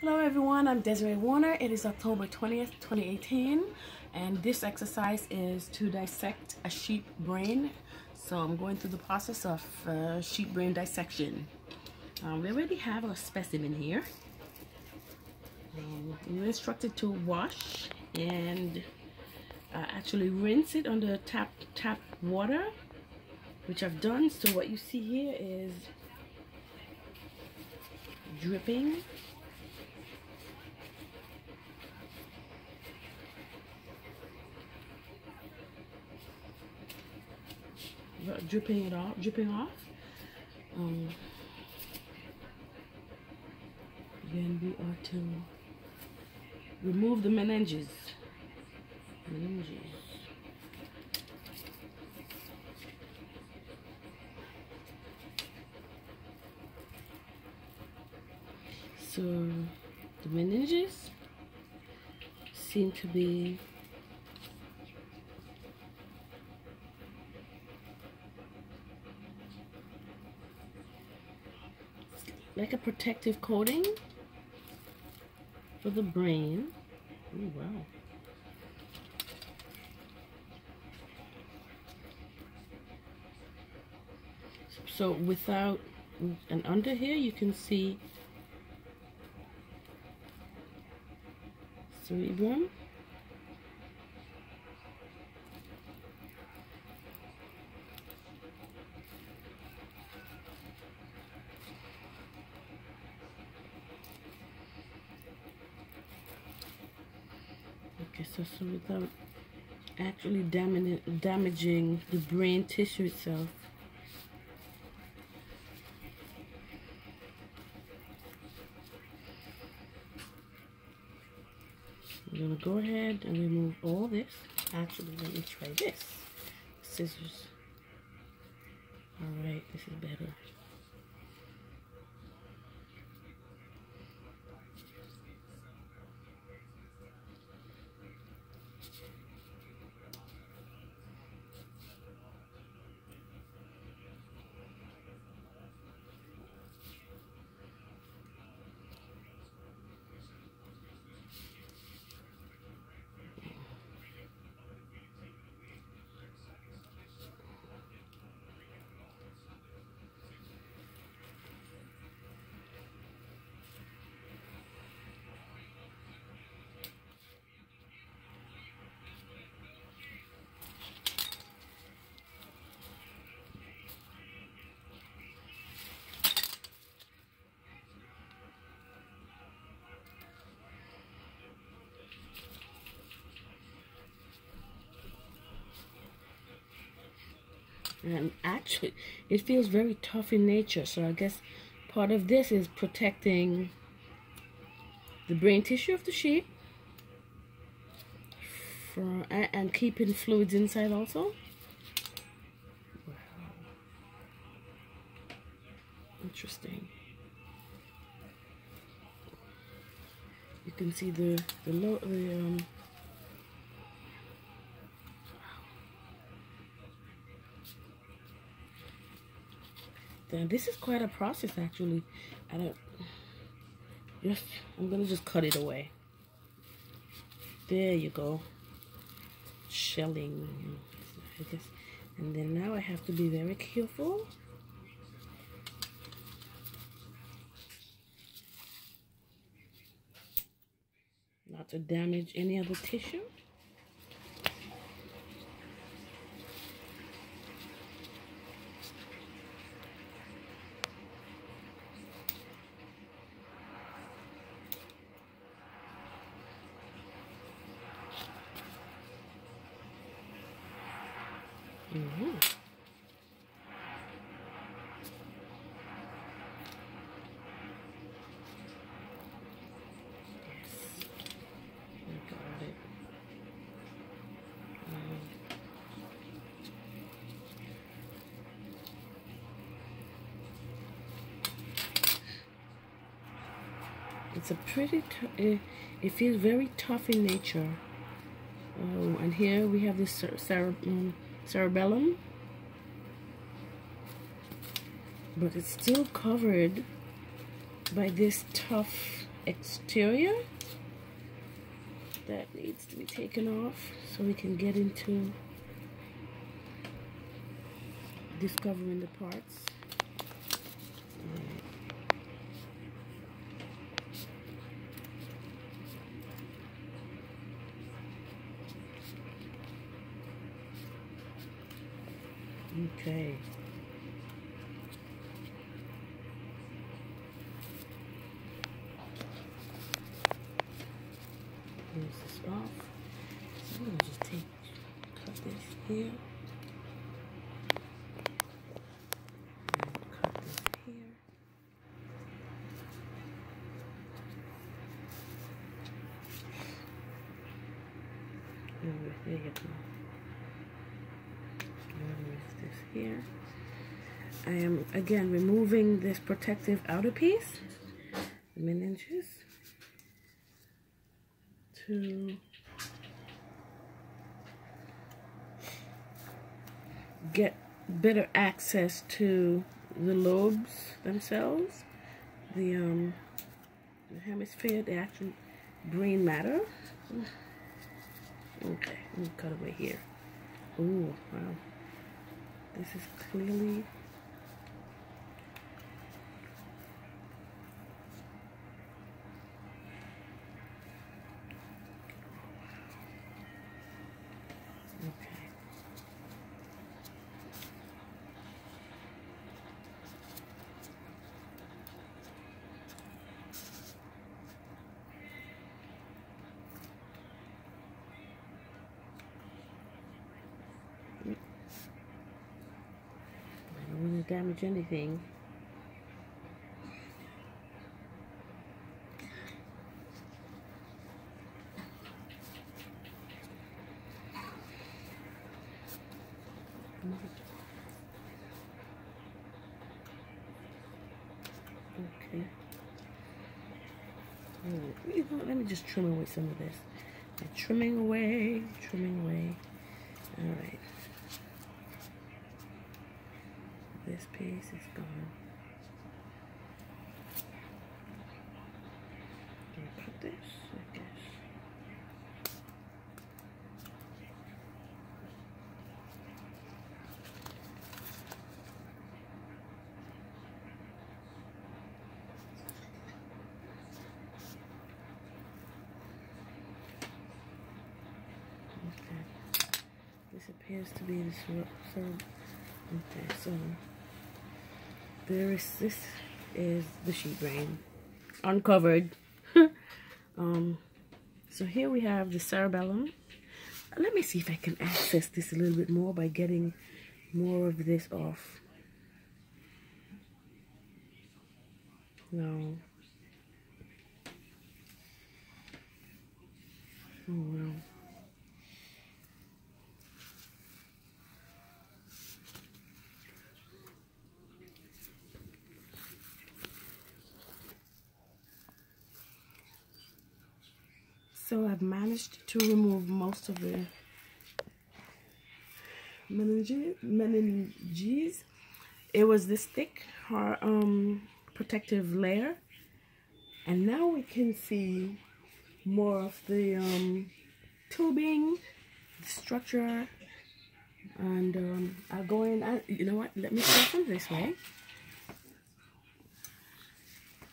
Hello everyone, I'm Warner. It is October 20th, 2018, and this exercise is to dissect a sheep brain. So I'm going through the process of sheep brain dissection. We already have a specimen here. And we're instructed to wash and actually rinse it under tap water, which I've done. So what you see here is dripping. Dripping off. Then we are to remove the meninges. So the meninges seem to be like a protective coating for the brain. Oh wow. So without and under here you can see cerebrum. Okay, so without actually damaging the brain tissue itself, I'm gonna go ahead and remove all this. Actually, let me try this. Scissors. Alright, this is better. And actually it feels very tough in nature, so I guess part of this is protecting the brain tissue of the sheep and keeping fluids inside also. Wow. Interesting. You can see the this is quite a process actually. I'm gonna just cut it away. There you go. Shelling, I guess. And then now I have to be very careful not to damage any other tissue. Yes. I got it. It's a pretty, it feels very tough in nature. And here we have this cerebellum, but it's still covered by this tough exterior that needs to be taken off so we can get into discovering the parts. Okay. Close this off. So I'm gonna just cut this here. And cut this here. And there you go. This here. I am again removing this protective outer piece, the meninges, to get better access to the lobes themselves, the hemisphere, the actual brain matter. Okay, let me cut away here. Ooh, wow. This is clearly okay. I don't want to damage anything. Okay. You know, let me just trim away some of this. Trimming away, trimming away. All right. This piece is gone. Can I cut this? I guess. Okay. This appears to be this. So, okay, so. This is the sheep brain uncovered. So here we have the cerebellum. Let me see if I can access this a little bit more by getting more of this off. No. Oh wow. So I've managed to remove most of the meninges. It was this thick, protective layer, and now we can see more of the tubing, the structure, and I'll go in. You know what? Let me start from this way,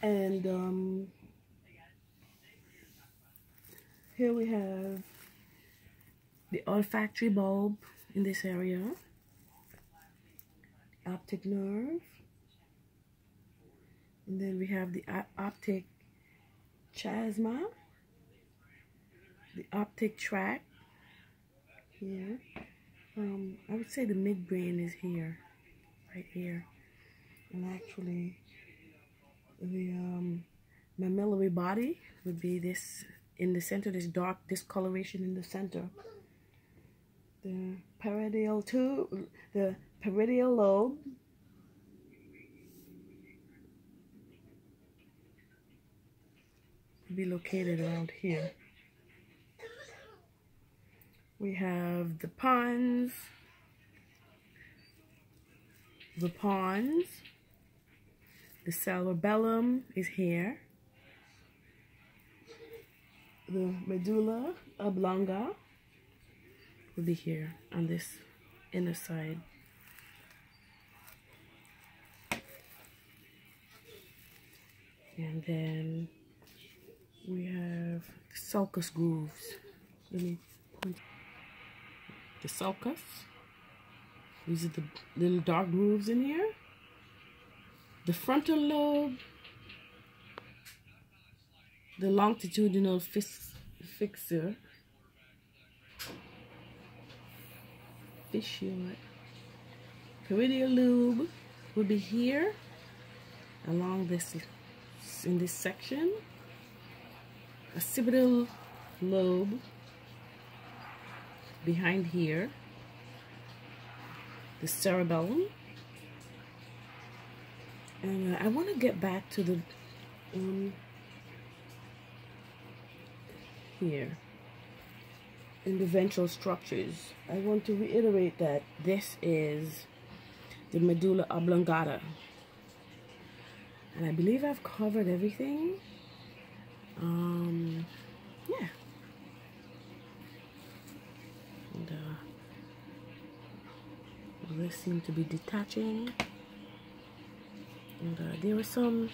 and here we have the olfactory bulb in this area, optic nerve, and then we have the optic chiasma, the optic tract here. I would say the midbrain is here, right here, and actually the mammillary body would be this in the center, this dark discoloration in the center. The parietal lobe, would be located around here. We have the pons, the cerebellum is here, the medulla oblongata will be here on this inner side. And then we have sulcus grooves. Let me point. The sulcus. These are the little dark grooves in here. The frontal lobe. The longitudinal fissure. Peridial lobe will be here along this, in this section. Occipital lobe behind here. The cerebellum. And I want to get back to the here in the ventral structures. I want to reiterate that this is the medulla oblongata, and I believe I've covered everything. Yeah. And this seemed to be detaching, and there were some